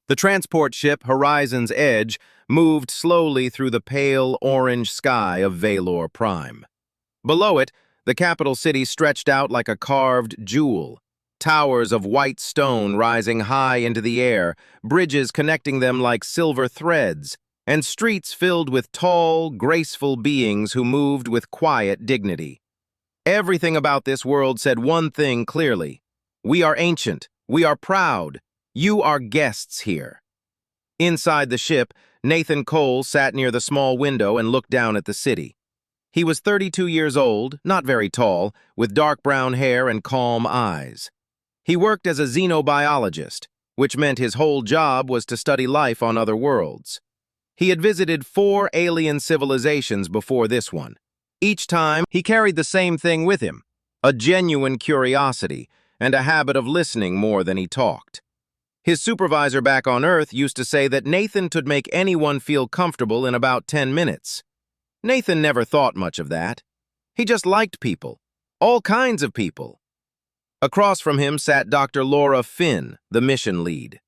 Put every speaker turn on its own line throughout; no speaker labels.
The transport ship Horizon's Edge moved slowly through the pale orange sky of Valor Prime. Below it, the capital city stretched out like a carved jewel, towers of white stone rising high into the air, bridges connecting them like silver threads, and streets filled with tall, graceful beings who moved with quiet dignity. Everything about this world said one thing clearly: we are ancient, we are proud, you are guests here. Inside the ship, Nathan Cole sat near the small window and looked down at the city. He was 32 years old, not very tall, with dark brown hair and calm eyes. He worked as a xenobiologist, which meant his whole job was to study life on other worlds. He had visited 4 alien civilizations before this one. Each time, he carried the same thing with him: a genuine curiosity and a habit of listening more than he talked. His supervisor back on Earth used to say that Nathan could make anyone feel comfortable in about 10 minutes. Nathan never thought much of that. He just liked people, all kinds of people. Across from him sat Dr. Laura Finn, the mission lead.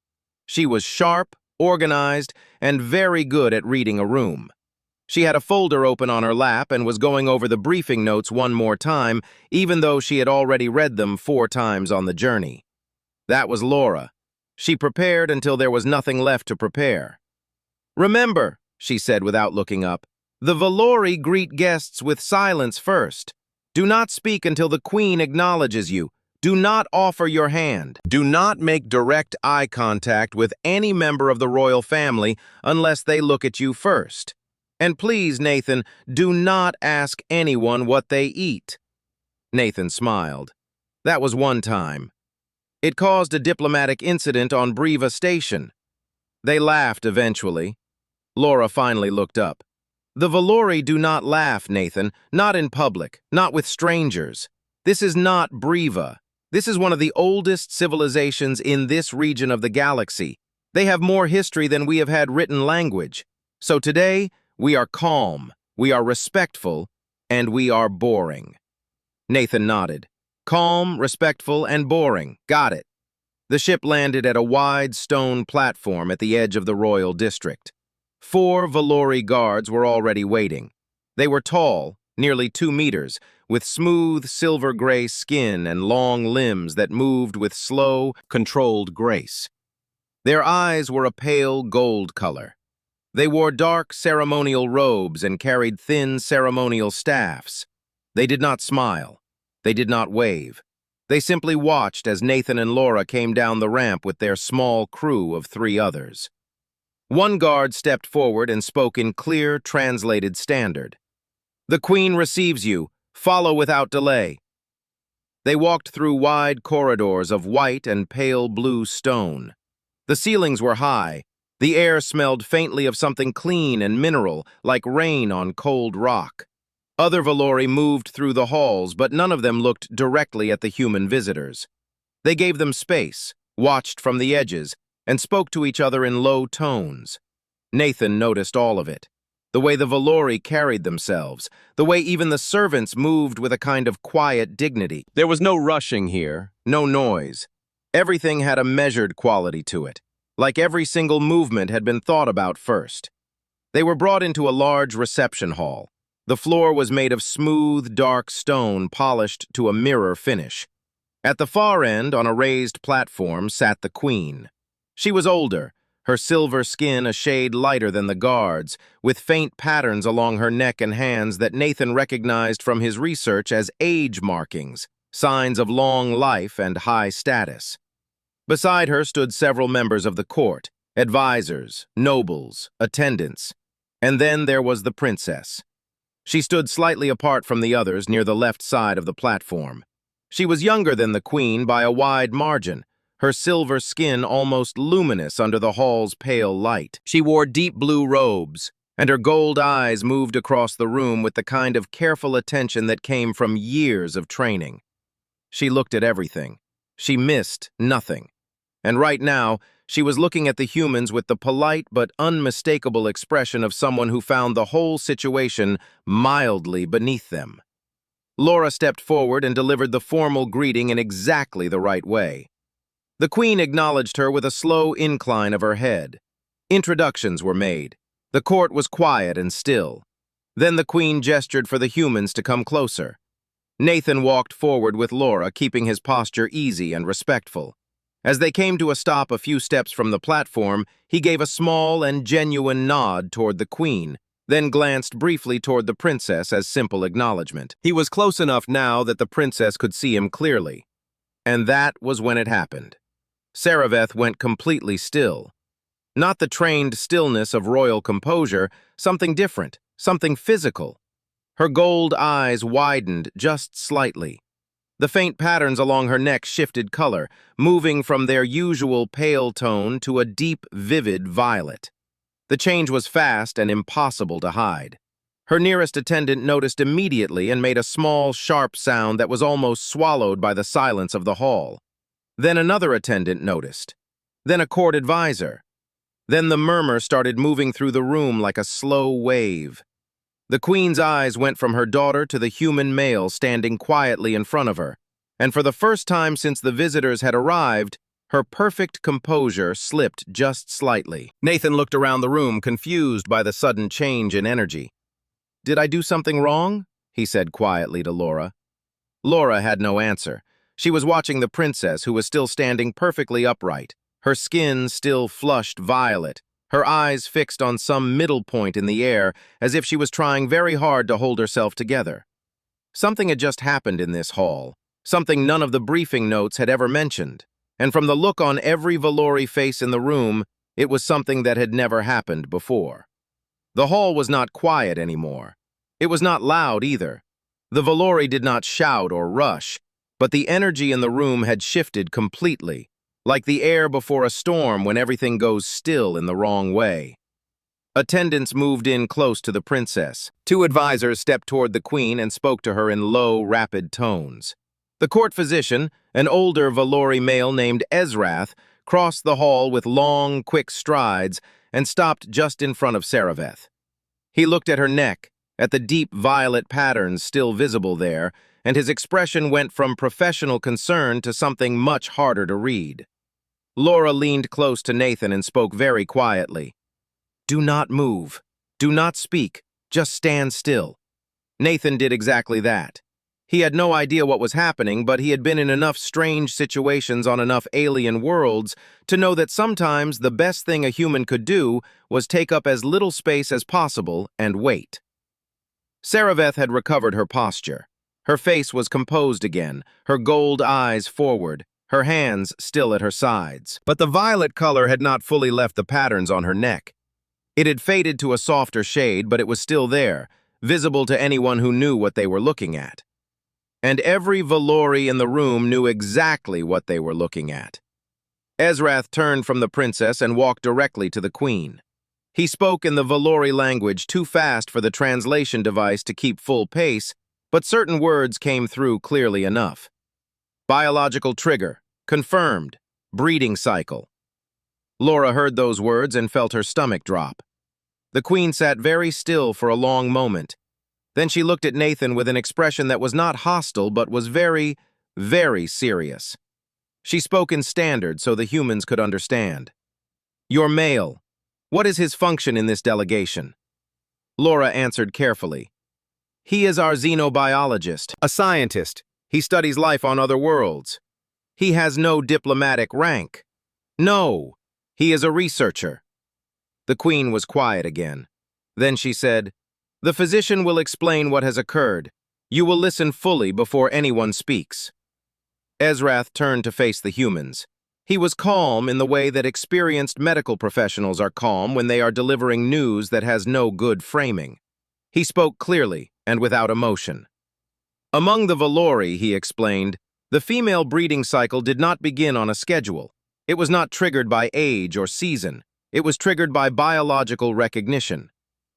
She was sharp, organized, and very good at reading a room. She had a folder open on her lap and was going over the briefing notes one more time, even though she had already read them 4 times on the journey. That was Laura. She prepared until there was nothing left to prepare. "Remember," she said without looking up, "the Valori greet guests with silence first. Do not speak until the Queen acknowledges you. Do not offer your hand. Do not make direct eye contact with any member of the royal family unless they look at you first. And please, Nathan, do not ask anyone what they eat." Nathan smiled. That was one time. It caused a diplomatic incident on Briva Station. They laughed eventually. Laura finally looked up. "The Valori do not laugh, Nathan, not in public, not with strangers. This is not Briva. This is one of the oldest civilizations in this region of the galaxy. They have more history than we have had written language. So today, we are calm, we are respectful, and we are boring." Nathan nodded. Calm, respectful, and boring. Got it. The ship landed at a wide stone platform at the edge of the royal district. 4 Valori guards were already waiting. They were tall, nearly 2 meters, with smooth silver-gray skin and long limbs that moved with slow, controlled grace. Their eyes were a pale gold color. They wore dark ceremonial robes and carried thin ceremonial staffs. They did not smile. They did not wave. They simply watched as Nathan and Laura came down the ramp with their small crew of 3 others. One guard stepped forward and spoke in clear, translated standard. "The Queen receives you. Follow without delay." They walked through wide corridors of white and pale blue stone. The ceilings were high. The air smelled faintly of something clean and mineral, like rain on cold rock. Other Valori moved through the halls, but none of them looked directly at the human visitors. They gave them space, watched from the edges, and spoke to each other in low tones. Nathan noticed all of it. The way the Valori carried themselves, the way even the servants moved with a kind of quiet dignity. There was no rushing here, no noise. Everything had a measured quality to it, like every single movement had been thought about first. They were brought into a large reception hall. The floor was made of smooth, dark stone polished to a mirror finish. At the far end, on a raised platform, sat the Queen. She was older, her silver skin a shade lighter than the guards, with faint patterns along her neck and hands that Nathan recognized from his research as age markings, signs of long life and high status. Beside her stood several members of the court, advisors, nobles, attendants. And then there was the princess. She stood slightly apart from the others near the left side of the platform. She was younger than the Queen by a wide margin, her silver skin almost luminous under the hall's pale light. She wore deep blue robes, and her gold eyes moved across the room with the kind of careful attention that came from years of training. She looked at everything. She missed nothing. And right now, she was looking at the humans with the polite but unmistakable expression of someone who found the whole situation mildly beneath them. Laura stepped forward and delivered the formal greeting in exactly the right way. The queen acknowledged her with a slow incline of her head. Introductions were made. The court was quiet and still. Then the queen gestured for the humans to come closer. Nathan walked forward with Laura, keeping his posture easy and respectful. As they came to a stop a few steps from the platform, he gave a small and genuine nod toward the queen, then glanced briefly toward the princess as simple acknowledgement. He was close enough now that the princess could see him clearly. And that was when it happened. Saraveth went completely still. Not the trained stillness of royal composure, something different, something physical. Her gold eyes widened just slightly. The faint patterns along her neck shifted color, moving from their usual pale tone to a deep, vivid violet. The change was fast and impossible to hide. Her nearest attendant noticed immediately and made a small, sharp sound that was almost swallowed by the silence of the hall. Then another attendant noticed. Then a court advisor. Then the murmur started moving through the room like a slow wave. The queen's eyes went from her daughter to the human male standing quietly in front of her, and for the first time since the visitors had arrived, her perfect composure slipped just slightly. Nathan looked around the room, confused by the sudden change in energy. "Did I do something wrong?" he said quietly to Laura. Laura had no answer. She was watching the princess, who was still standing perfectly upright, her skin still flushed violet, her eyes fixed on some middle point in the air, as if she was trying very hard to hold herself together. Something had just happened in this hall, something none of the briefing notes had ever mentioned, and from the look on every Valori face in the room, it was something that had never happened before. The hall was not quiet anymore. It was not loud either. The Valori did not shout or rush, but the energy in the room had shifted completely, like the air before a storm when everything goes still in the wrong way. Attendants moved in close to the princess. Two advisors stepped toward the queen and spoke to her in low, rapid tones. The court physician, an older Valori male named Ezrath, crossed the hall with long, quick strides and stopped just in front of Saraveth. He looked at her neck, at the deep violet patterns still visible there, and his expression went from professional concern to something much harder to read. Laura leaned close to Nathan and spoke very quietly. "Do not move. Do not speak. Just stand still." Nathan did exactly that. He had no idea what was happening, but he had been in enough strange situations on enough alien worlds to know that sometimes the best thing a human could do was take up as little space as possible and wait. Saraveth had recovered her posture. Her face was composed again, her gold eyes forward, her hands still at her sides. But the violet color had not fully left the patterns on her neck. It had faded to a softer shade, but it was still there, visible to anyone who knew what they were looking at. And every Valori in the room knew exactly what they were looking at. Ezrath turned from the princess and walked directly to the queen. He spoke in the Valori language too fast for the translation device to keep full pace, but certain words came through clearly enough. Biological trigger, confirmed, breeding cycle. Laura heard those words and felt her stomach drop. The queen sat very still for a long moment. Then she looked at Nathan with an expression that was not hostile but was very, very serious. She spoke in standard so the humans could understand. "Your male. What is his function in this delegation?" Laura answered carefully. "He is our xenobiologist, a scientist. He studies life on other worlds. He has no diplomatic rank. No, he is a researcher." The queen was quiet again. Then she said, "The physician will explain what has occurred. You will listen fully before anyone speaks." Ezrath turned to face the humans. He was calm in the way that experienced medical professionals are calm when they are delivering news that has no good framing. He spoke clearly and without emotion. "Among the Valori," he explained, "the female breeding cycle did not begin on a schedule. It was not triggered by age or season. It was triggered by biological recognition.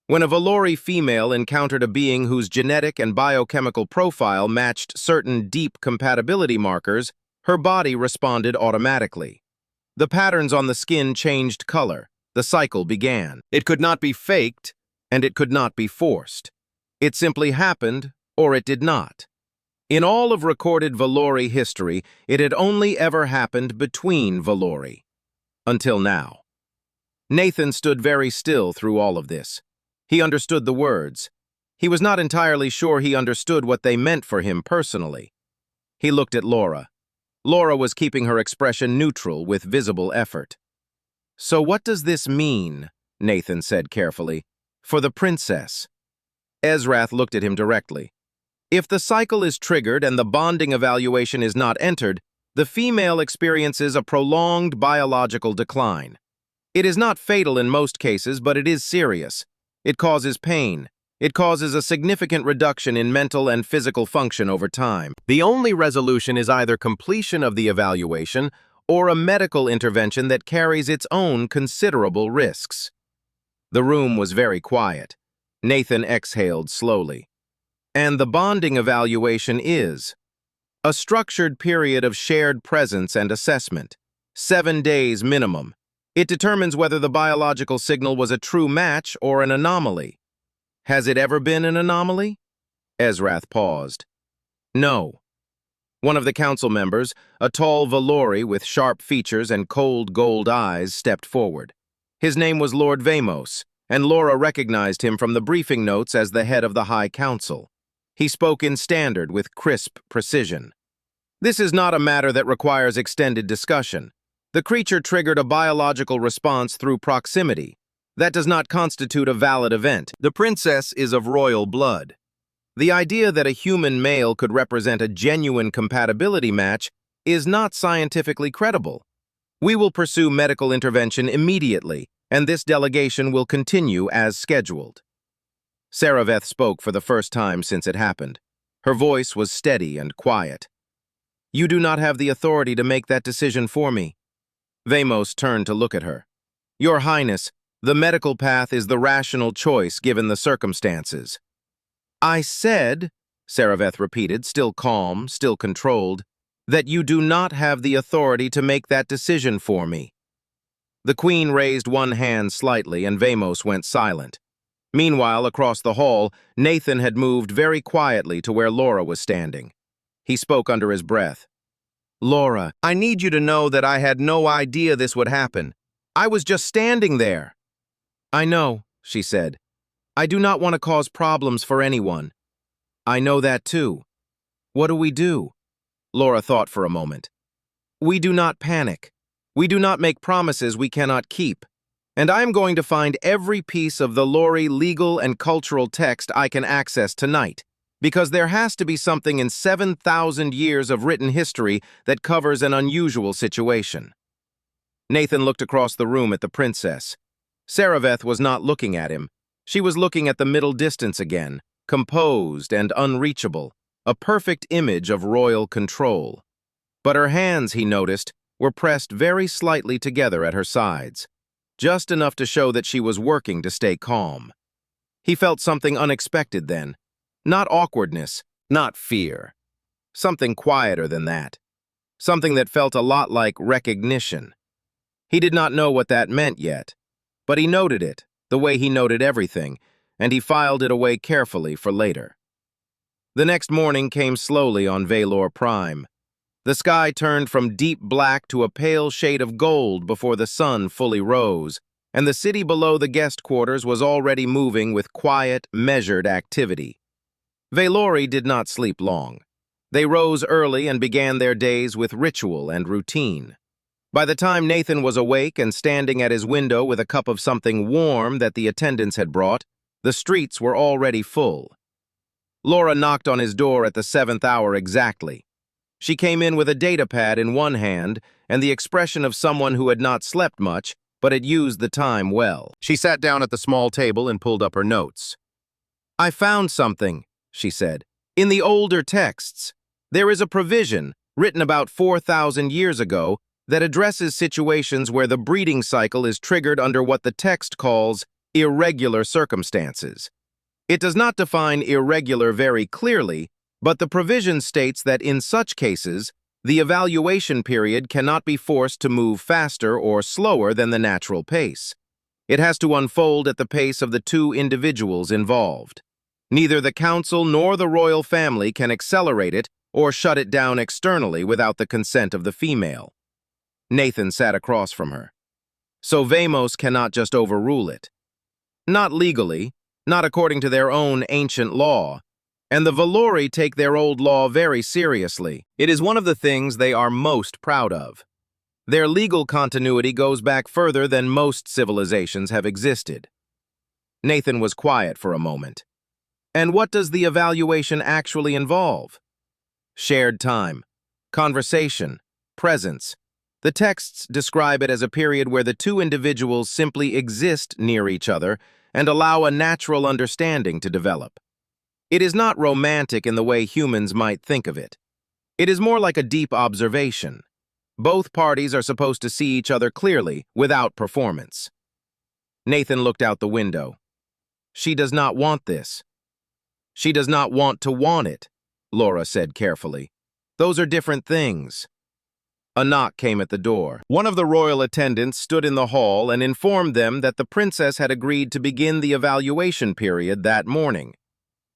When a Valori female encountered a being whose genetic and biochemical profile matched certain deep compatibility markers, her body responded automatically. The patterns on the skin changed color. The cycle began. It could not be faked, and it could not be forced. It simply happened, or it did not. In all of recorded Valori history, it had only ever happened between Valori. Until now. Nathan stood very still through all of this. He understood the words. He was not entirely sure he understood what they meant for him personally. He looked at Laura. Laura was keeping her expression neutral with visible effort. "So what does this mean?" Nathan said carefully. "For the princess." Ezrath looked at him directly. "If the cycle is triggered and the bonding evaluation is not entered, the female experiences a prolonged biological decline. It is not fatal in most cases, but it is serious. It causes pain. It causes a significant reduction in mental and physical function over time. The only resolution is either completion of the evaluation or a medical intervention that carries its own considerable risks." The room was very quiet. Nathan exhaled slowly. "And the bonding evaluation is a structured period of shared presence and assessment, 7 days minimum. It determines whether the biological signal was a true match or an anomaly." "Has it ever been an anomaly?" Ezrath paused. "No." One of the council members, a tall Valori with sharp features and cold gold eyes, stepped forward. His name was Lord Vamos, and Laura recognized him from the briefing notes as the head of the High Council. He spoke in standard with crisp precision. "This is not a matter that requires extended discussion. The creature triggered a biological response through proximity. That does not constitute a valid event. The princess is of royal blood. The idea that a human male could represent a genuine compatibility match is not scientifically credible. We will pursue medical intervention immediately, and this delegation will continue as scheduled." Saraveth spoke for the first time since it happened. Her voice was steady and quiet. "You do not have the authority to make that decision for me." Vamos turned to look at her. "Your Highness, the medical path is the rational choice given the circumstances." "I said," Saraveth repeated, still calm, still controlled, "that you do not have the authority to make that decision for me." The Queen raised one hand slightly, and Vamos went silent. Meanwhile, across the hall, Nathan had moved very quietly to where Laura was standing. He spoke under his breath. "Laura, I need you to know that I had no idea this would happen. I was just standing there." "I know," she said. "I do not want to cause problems for anyone." "I know that too. What do we do?" Laura thought for a moment. "We do not panic. We do not make promises we cannot keep. And I am going to find every piece of the Lori legal and cultural text I can access tonight, because there has to be something in 7,000 years of written history that covers an unusual situation." Nathan looked across the room at the princess. Saraveth was not looking at him. She was looking at the middle distance again, composed and unreachable, a perfect image of royal control. But her hands, he noticed, were pressed very slightly together at her sides, just enough to show that she was working to stay calm. He felt something unexpected then. Not awkwardness, not fear. Something quieter than that. Something that felt a lot like recognition. He did not know what that meant yet, but he noted it, the way he noted everything, and he filed it away carefully for later. The next morning came slowly on Valor Prime. The sky turned from deep black to a pale shade of gold before the sun fully rose, and the city below the guest quarters was already moving with quiet, measured activity. Valori did not sleep long. They rose early and began their days with ritual and routine. By the time Nathan was awake and standing at his window with a cup of something warm that the attendants had brought, the streets were already full. Laura knocked on his door at the 7th hour exactly. She came in with a data pad in one hand and the expression of someone who had not slept much, but had used the time well. She sat down at the small table and pulled up her notes. "I found something," she said. "In the older texts, there is a provision, written about 4,000 years ago, that addresses situations where the breeding cycle is triggered under what the text calls irregular circumstances. It does not define irregular very clearly, but the provision states that in such cases, the evaluation period cannot be forced to move faster or slower than the natural pace. It has to unfold at the pace of the two individuals involved. Neither the council nor the royal family can accelerate it or shut it down externally without the consent of the female. Nathan sat across from her. So Vamos cannot just overrule it. Not legally, not according to their own ancient law, and the Valori take their old law very seriously. It is one of the things they are most proud of. Their legal continuity goes back further than most civilizations have existed. Nathan was quiet for a moment. And what does the evaluation actually involve? Shared time, conversation, presence. The texts describe it as a period where the two individuals simply exist near each other and allow a natural understanding to develop. It is not romantic in the way humans might think of it. It is more like a deep observation. Both parties are supposed to see each other clearly, without performance. Nathan looked out the window. She does not want this. She does not want to want it, Laura said carefully. Those are different things. A knock came at the door. One of the royal attendants stood in the hall and informed them that the princess had agreed to begin the evaluation period that morning.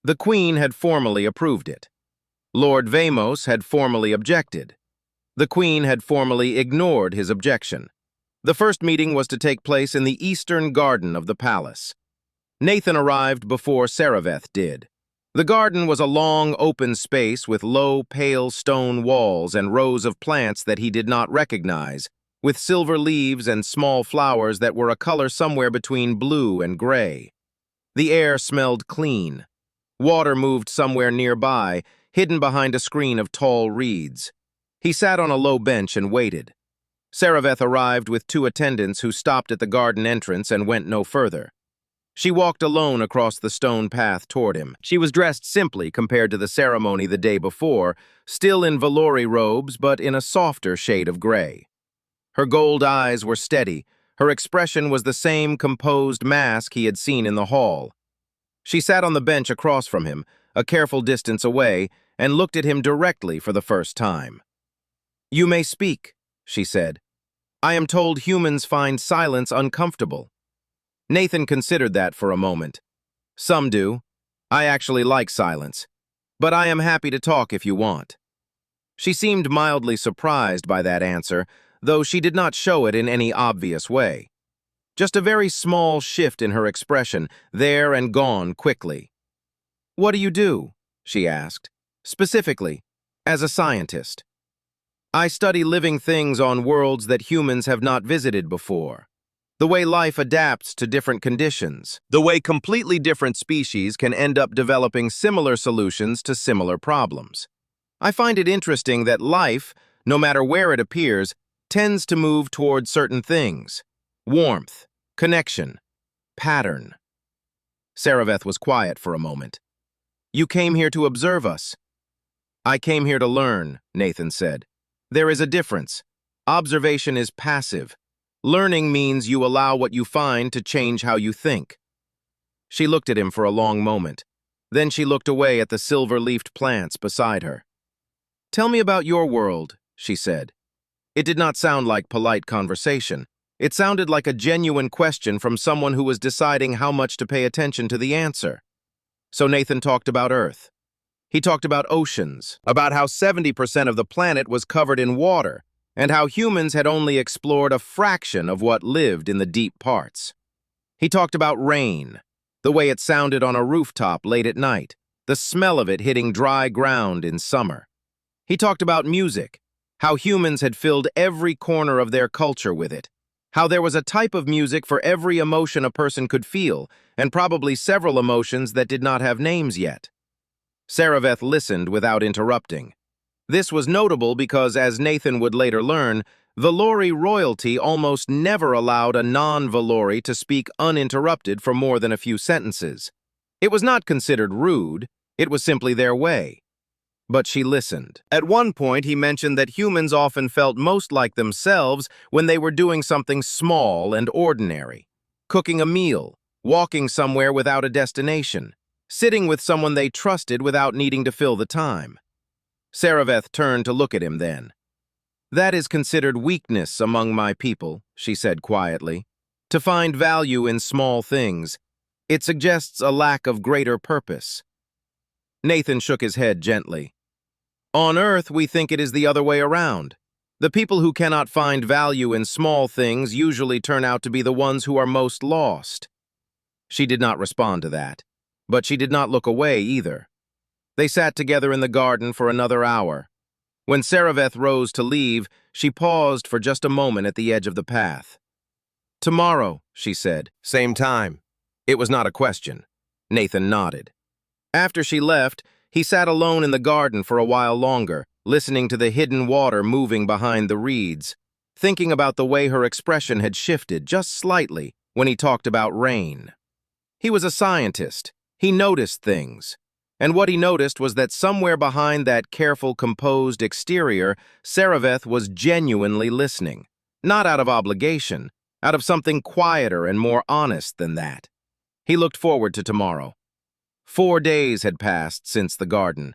The Queen had formally approved it. Lord Vamos had formally objected. The Queen had formally ignored his objection. The first meeting was to take place in the eastern garden of the palace. Nathan arrived before Saraveth did. The garden was a long, open space with low, pale stone walls and rows of plants that he did not recognize, with silver leaves and small flowers that were a color somewhere between blue and gray. The air smelled clean. Water moved somewhere nearby, hidden behind a screen of tall reeds. He sat on a low bench and waited. Saraveth arrived with two attendants who stopped at the garden entrance and went no further. She walked alone across the stone path toward him. She was dressed simply compared to the ceremony the day before, still in Valori robes but in a softer shade of gray. Her gold eyes were steady. Her expression was the same composed mask he had seen in the hall. She sat on the bench across from him, a careful distance away, and looked at him directly for the first time. "You may speak," she said. "I am told humans find silence uncomfortable." Nathan considered that for a moment. "Some do. I actually like silence. But I am happy to talk if you want." She seemed mildly surprised by that answer, though she did not show it in any obvious way. Just a very small shift in her expression, there and gone quickly. "What do you do?" she asked. "Specifically, as a scientist." "I study living things on worlds that humans have not visited before. The way life adapts to different conditions. The way completely different species can end up developing similar solutions to similar problems. I find it interesting that life, no matter where it appears, tends to move toward certain things. Warmth, connection, pattern." Saraveth was quiet for a moment. "You came here to observe us." "I came here to learn," Nathan said. "There is a difference. Observation is passive. Learning means you allow what you find to change how you think." She looked at him for a long moment. Then she looked away at the silver-leafed plants beside her. "Tell me about your world," she said. It did not sound like polite conversation. It sounded like a genuine question from someone who was deciding how much to pay attention to the answer. So Nathan talked about Earth. He talked about oceans, about how 70% of the planet was covered in water, and how humans had only explored a fraction of what lived in the deep parts. He talked about rain, the way it sounded on a rooftop late at night, the smell of it hitting dry ground in summer. He talked about music, how humans had filled every corner of their culture with it, how there was a type of music for every emotion a person could feel, and probably several emotions that did not have names yet. Saraveth listened without interrupting. This was notable because, as Nathan would later learn, Valori royalty almost never allowed a non-Valori to speak uninterrupted for more than a few sentences. It was not considered rude, it was simply their way. But she listened. At one point, he mentioned that humans often felt most like themselves when they were doing something small and ordinary. Cooking a meal, walking somewhere without a destination, sitting with someone they trusted without needing to fill the time. Saraveth turned to look at him then. "That is considered weakness among my people," she said quietly. "To find value in small things. It suggests a lack of greater purpose." Nathan shook his head gently. On Earth, we think it is the other way around. The people who cannot find value in small things usually turn out to be the ones who are most lost." She did not respond to that, but she did not look away either. They sat together in the garden for another hour. When Saraveth rose to leave, she paused for just a moment at the edge of the path. "Tomorrow," she said. "Same time." It was not a question. Nathan nodded. After she left, he sat alone in the garden for a while longer, listening to the hidden water moving behind the reeds, thinking about the way her expression had shifted just slightly when he talked about rain. He was a scientist. He noticed things. And what he noticed was that somewhere behind that careful, composed exterior, Saraveth was genuinely listening. Not out of obligation, out of something quieter and more honest than that. He looked forward to tomorrow. 4 days had passed since the garden.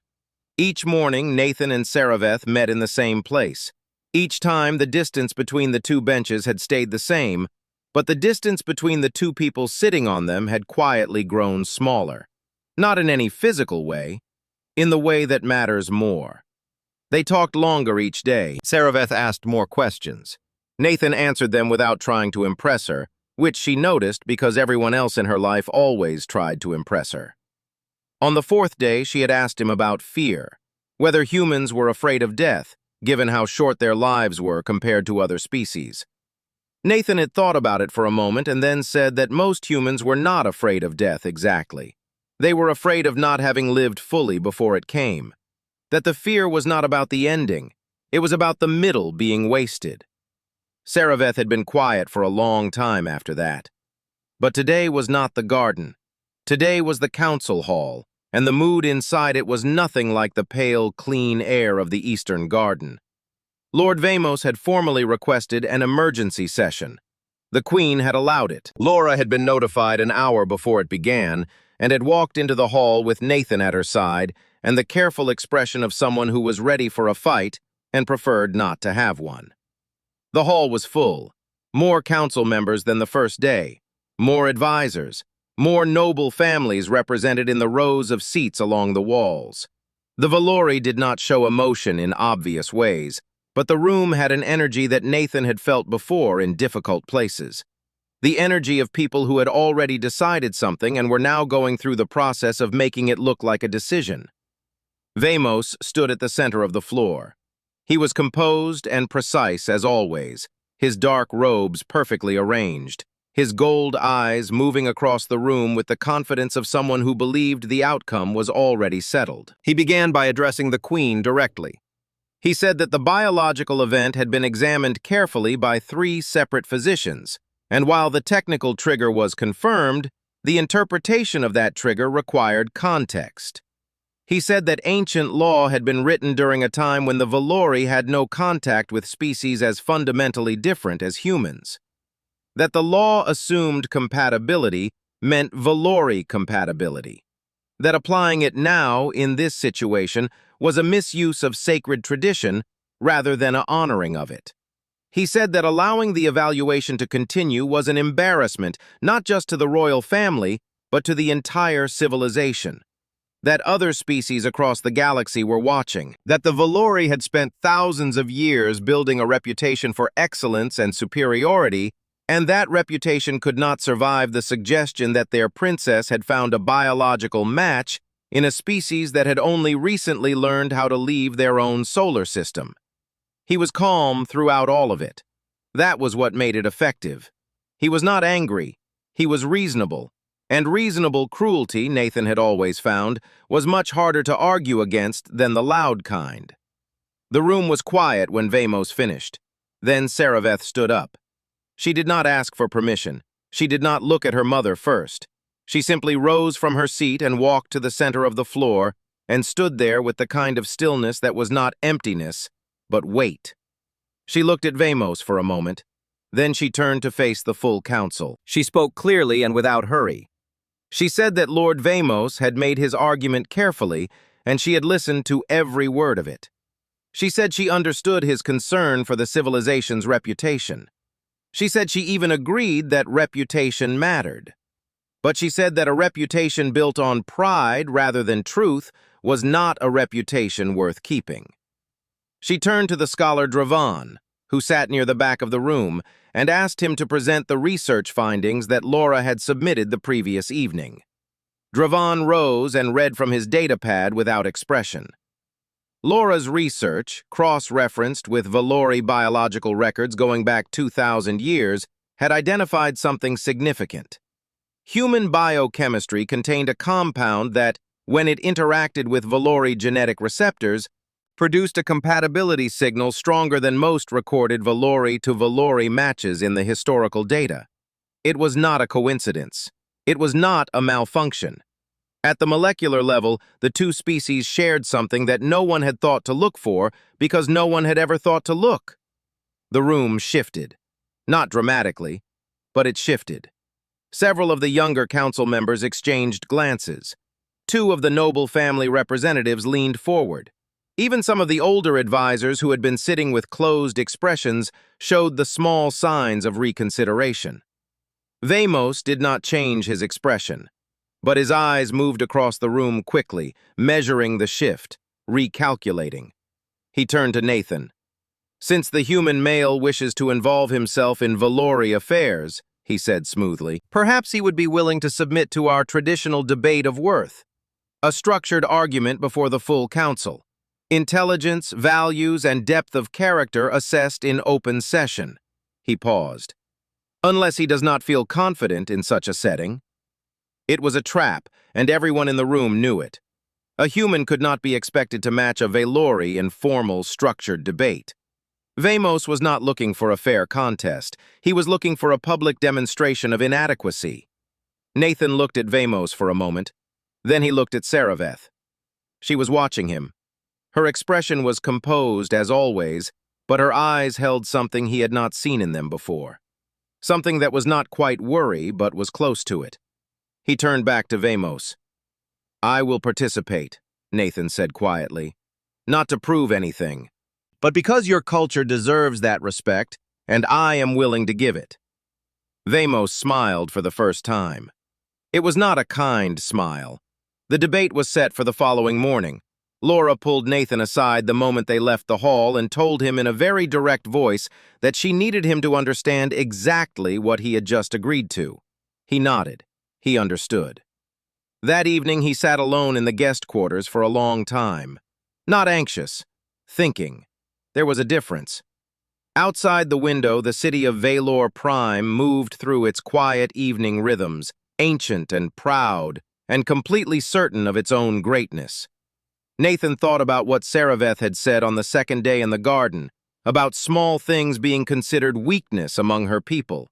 Each morning, Nathan and Saraveth met in the same place. Each time, the distance between the two benches had stayed the same, but the distance between the two people sitting on them had quietly grown smaller. Not in any physical way, in the way that matters more. They talked longer each day. Saraveth asked more questions. Nathan answered them without trying to impress her, which she noticed because everyone else in her life always tried to impress her. On the 4th day, she had asked him about fear, whether humans were afraid of death, given how short their lives were compared to other species. Nathan had thought about it for a moment and then said that most humans were not afraid of death exactly. They were afraid of not having lived fully before it came. That the fear was not about the ending, it was about the middle being wasted. Saraveth had been quiet for a long time after that. But today was not the garden. Today was the council hall, and the mood inside it was nothing like the pale, clean air of the Eastern Garden. Lord Vamos had formally requested an emergency session. The Queen had allowed it. Laura had been notified an hour before it began, and had walked into the hall with Nathan at her side and the careful expression of someone who was ready for a fight and preferred not to have one. The hall was full. More council members than the first day. More advisors. More noble families represented in the rows of seats along the walls. The Valori did not show emotion in obvious ways, but the room had an energy that Nathan had felt before in difficult places. The energy of people who had already decided something and were now going through the process of making it look like a decision. Vamos stood at the center of the floor. He was composed and precise as always, his dark robes perfectly arranged, his gold eyes moving across the room with the confidence of someone who believed the outcome was already settled. He began by addressing the Queen directly. He said that the biological event had been examined carefully by 3 separate physicians, and while the technical trigger was confirmed, the interpretation of that trigger required context. He said that ancient law had been written during a time when the Valori had no contact with species as fundamentally different as humans. That the law assumed compatibility meant Valori compatibility. That applying it now, in this situation, was a misuse of sacred tradition rather than an honoring of it. He said that allowing the evaluation to continue was an embarrassment, not just to the royal family, but to the entire civilization. That other species across the galaxy were watching. That the Valori had spent thousands of years building a reputation for excellence and superiority, and that reputation could not survive the suggestion that their princess had found a biological match in a species that had only recently learned how to leave their own solar system. He was calm throughout all of it. That was what made it effective. He was not angry. He was reasonable. And reasonable cruelty, Nathan had always found, was much harder to argue against than the loud kind. The room was quiet when Vamos finished. Then Saraveth stood up. She did not ask for permission. She did not look at her mother first. She simply rose from her seat and walked to the center of the floor and stood there with the kind of stillness that was not emptiness, but weight. She looked at Vamos for a moment. Then she turned to face the full council. She spoke clearly and without hurry. She said that Lord Vamos had made his argument carefully, and she had listened to every word of it. She said she understood his concern for the civilization's reputation. She said she even agreed that reputation mattered. But she said that a reputation built on pride rather than truth was not a reputation worth keeping. She turned to the scholar Dravan, who sat near the back of the room, and asked him to present the research findings that Laura had submitted the previous evening. Dravan rose and read from his datapad without expression. Laura's research, cross-referenced with Valori biological records going back 2,000 years, had identified something significant. Human biochemistry contained a compound that, when it interacted with Valori genetic receptors, produced a compatibility signal stronger than most recorded Valori to Valori matches in the historical data. It was not a coincidence. It was not a malfunction. At the molecular level, the two species shared something that no one had thought to look for because no one had ever thought to look. The room shifted. Not dramatically, but it shifted. Several of the younger council members exchanged glances. Two of the noble family representatives leaned forward. Even some of the older advisors who had been sitting with closed expressions showed the small signs of reconsideration. Vamos did not change his expression, but his eyes moved across the room quickly, measuring the shift, recalculating. He turned to Nathan. "Since the human male wishes to involve himself in Valori affairs," he said smoothly, "perhaps he would be willing to submit to our traditional debate of worth. A structured argument before the full council. Intelligence, values, and depth of character assessed in open session." He paused. "Unless he does not feel confident in such a setting." It was a trap, and everyone in the room knew it. A human could not be expected to match a Valori in formal, structured debate. Vamos was not looking for a fair contest. He was looking for a public demonstration of inadequacy. Nathan looked at Vamos for a moment. Then he looked at Saraveth. She was watching him. Her expression was composed, as always, but her eyes held something he had not seen in them before. Something that was not quite worry, but was close to it. He turned back to Vamos. "I will participate," Nathan said quietly. "Not to prove anything, but because your culture deserves that respect, and I am willing to give it." Vamos smiled for the first time. It was not a kind smile. The debate was set for the following morning. Laura pulled Nathan aside the moment they left the hall and told him in a very direct voice that she needed him to understand exactly what he had just agreed to. He nodded. He understood. That evening he sat alone in the guest quarters for a long time. Not anxious. Thinking. There was a difference. Outside the window, the city of Valor Prime moved through its quiet evening rhythms, ancient and proud, and completely certain of its own greatness. Nathan thought about what Saraveth had said on the second day in the garden, about small things being considered weakness among her people.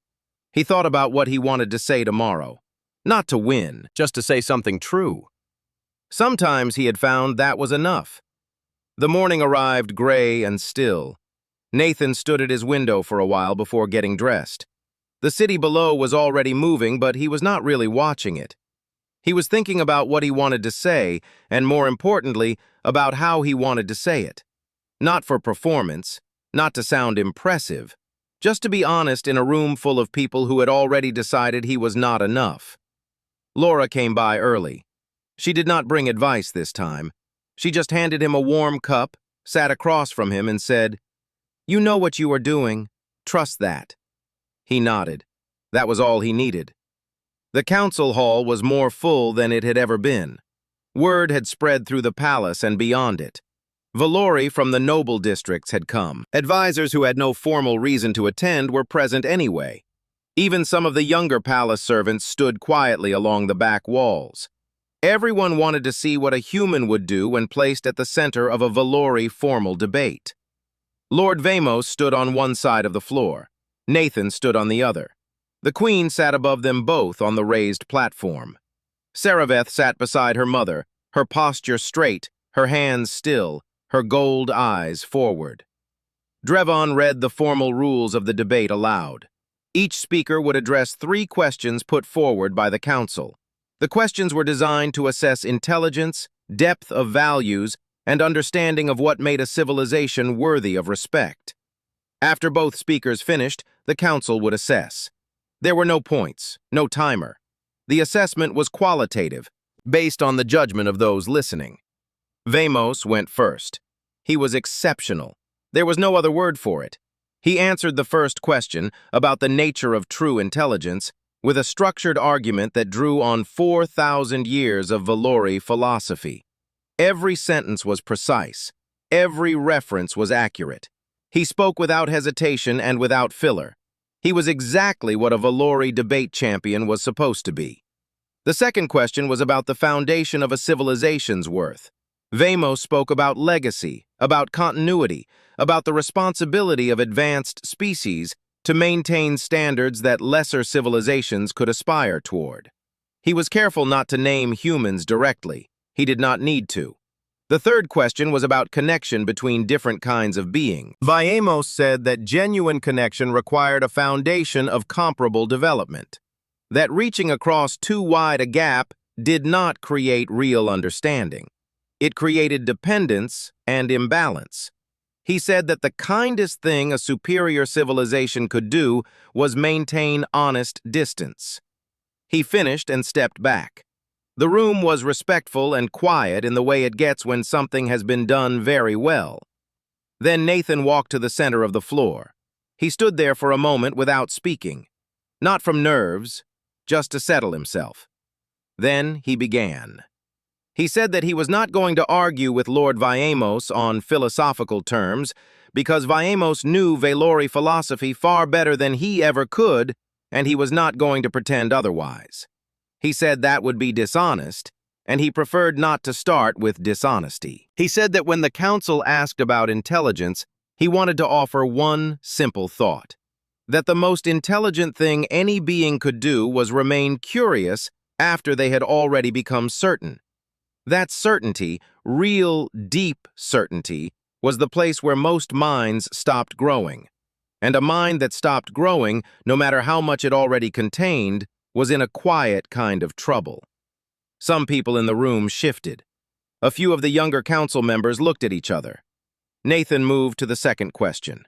He thought about what he wanted to say tomorrow. Not to win, just to say something true. Sometimes he had found that was enough. The morning arrived gray and still. Nathan stood at his window for a while before getting dressed. The city below was already moving, but he was not really watching it. He was thinking about what he wanted to say, and more importantly, about how he wanted to say it. Not for performance, not to sound impressive, just to be honest in a room full of people who had already decided he was not enough. Laura came by early. She did not bring advice this time. She just handed him a warm cup, sat across from him, and said, "You know what you are doing. Trust that." He nodded. That was all he needed. The council hall was more full than it had ever been. Word had spread through the palace and beyond it. Valori from the noble districts had come. Advisors who had no formal reason to attend were present anyway. Even some of the younger palace servants stood quietly along the back walls. Everyone wanted to see what a human would do when placed at the center of a Valori formal debate. Lord Vamos stood on one side of the floor. Nathan stood on the other. The queen sat above them both on the raised platform. Saraveth sat beside her mother, her posture straight, her hands still, her gold eyes forward. Drevon read the formal rules of the debate aloud. Each speaker would address 3 questions put forward by the council. The questions were designed to assess intelligence, depth of values, and understanding of what made a civilization worthy of respect. After both speakers finished, the council would assess. There were no points, no timer. The assessment was qualitative, based on the judgment of those listening. Vamos went first. He was exceptional. There was no other word for it. He answered the first question about the nature of true intelligence with a structured argument that drew on 4,000 years of Valori philosophy. Every sentence was precise. Every reference was accurate. He spoke without hesitation and without filler. He was exactly what a Valori debate champion was supposed to be. The second question was about the foundation of a civilization's worth. Vamos spoke about legacy, about continuity, about the responsibility of advanced species to maintain standards that lesser civilizations could aspire toward. He was careful not to name humans directly. He did not need to. The third question was about connection between different kinds of beings. Vamos said that genuine connection required a foundation of comparable development, that reaching across too wide a gap did not create real understanding. It created dependence and imbalance. He said that the kindest thing a superior civilization could do was maintain honest distance. He finished and stepped back. The room was respectful and quiet in the way it gets when something has been done very well. Then Nathan walked to the center of the floor. He stood there for a moment without speaking, not from nerves, just to settle himself. Then he began. He said that he was not going to argue with Lord Vamos on philosophical terms because Vamos knew Valori philosophy far better than he ever could, and he was not going to pretend otherwise. He said that would be dishonest, and he preferred not to start with dishonesty. He said that when the council asked about intelligence, he wanted to offer one simple thought, that the most intelligent thing any being could do was remain curious after they had already become certain. That certainty, real, deep certainty, was the place where most minds stopped growing. And a mind that stopped growing, no matter how much it already contained, was in a quiet kind of trouble. Some people in the room shifted. A few of the younger council members looked at each other. Nathan moved to the second question.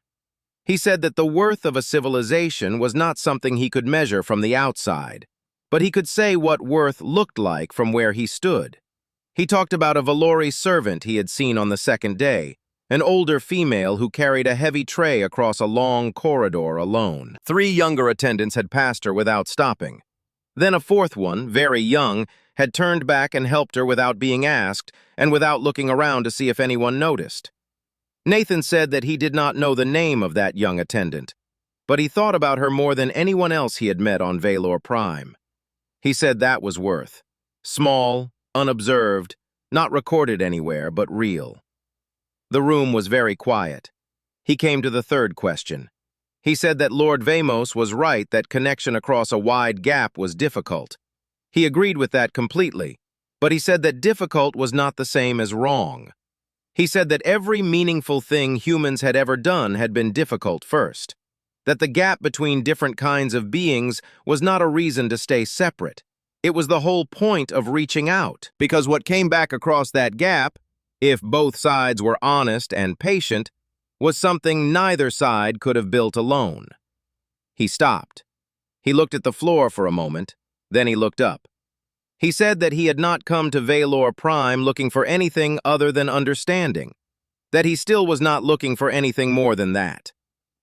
He said that the worth of a civilization was not something he could measure from the outside, but he could say what worth looked like from where he stood. He talked about a Valori servant he had seen on the second day, an older female who carried a heavy tray across a long corridor alone. 3 younger attendants had passed her without stopping. Then a fourth one, very young, had turned back and helped her without being asked and without looking around to see if anyone noticed. Nathan said that he did not know the name of that young attendant, but he thought about her more than anyone else he had met on Valor Prime. He said that was worth. Small, unobserved, not recorded anywhere, but real. The room was very quiet. He came to the third question. He said that Lord Vamos was right that connection across a wide gap was difficult. He agreed with that completely, but he said that difficult was not the same as wrong. He said that every meaningful thing humans had ever done had been difficult first, that the gap between different kinds of beings was not a reason to stay separate. It was the whole point of reaching out, because what came back across that gap, if both sides were honest and patient, was something neither side could have built alone. He stopped. He looked at the floor for a moment, then he looked up. He said that he had not come to Valor Prime looking for anything other than understanding, that he still was not looking for anything more than that,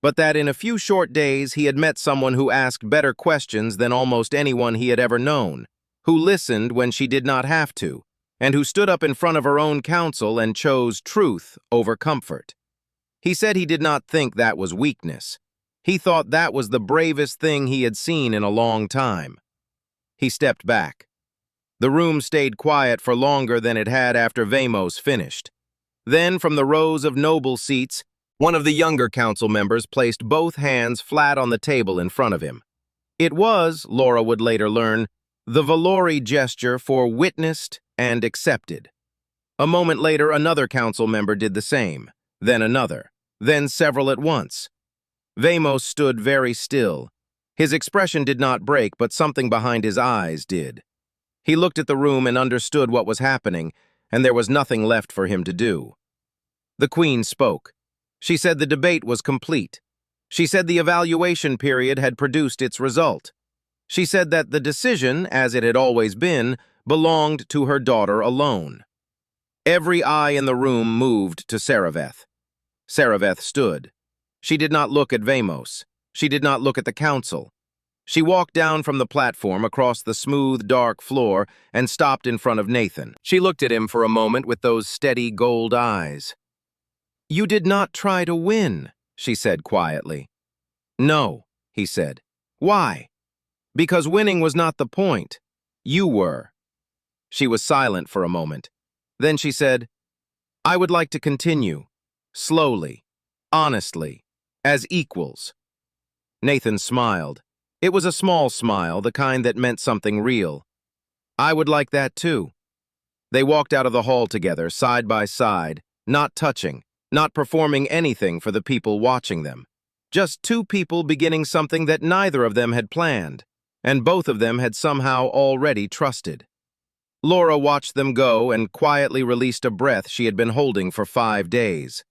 but that in a few short days he had met someone who asked better questions than almost anyone he had ever known, who listened when she did not have to, and who stood up in front of her own council and chose truth over comfort. He said he did not think that was weakness. He thought that was the bravest thing he had seen in a long time. He stepped back. The room stayed quiet for longer than it had after Vamos finished. Then, from the rows of noble seats, one of the younger council members placed both hands flat on the table in front of him. It was, Laura would later learn, the Valori gesture for witnessed and accepted. A moment later, another council member did the same, then another, then several at once. Vamos stood very still. His expression did not break, but something behind his eyes did. He looked at the room and understood what was happening, and there was nothing left for him to do. The Queen spoke. She said the debate was complete. She said the evaluation period had produced its result. She said that the decision, as it had always been, belonged to her daughter alone. Every eye in the room moved to Saraveth. Saraveth stood. She did not look at Vamos. She did not look at the council. She walked down from the platform across the smooth, dark floor and stopped in front of Nathan. She looked at him for a moment with those steady gold eyes. "You did not try to win," she said quietly. "No," he said. "Why?" "Because winning was not the point. You were." She was silent for a moment. Then she said, "I would like to continue, slowly, honestly, as equals." Nathan smiled. It was a small smile, the kind that meant something real. "I would like that too." They walked out of the hall together, side by side, not touching, not performing anything for the people watching them. Just two people beginning something that neither of them had planned, and both of them had somehow already trusted. Laura watched them go and quietly released a breath she had been holding for 5 days.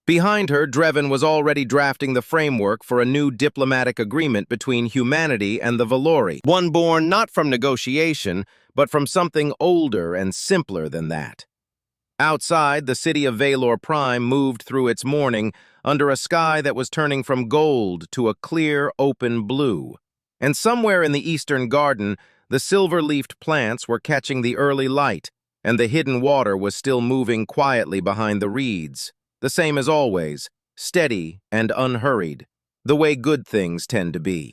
Behind her, Drevin was already drafting the framework for a new diplomatic agreement between humanity and the Valori, one born not from negotiation, but from something older and simpler than that. Outside, the city of Valor Prime moved through its morning under a sky that was turning from gold to a clear, open blue. And somewhere in the eastern garden, the silver-leafed plants were catching the early light, and the hidden water was still moving quietly behind the reeds, the same as always, steady and unhurried, the way good things tend to be.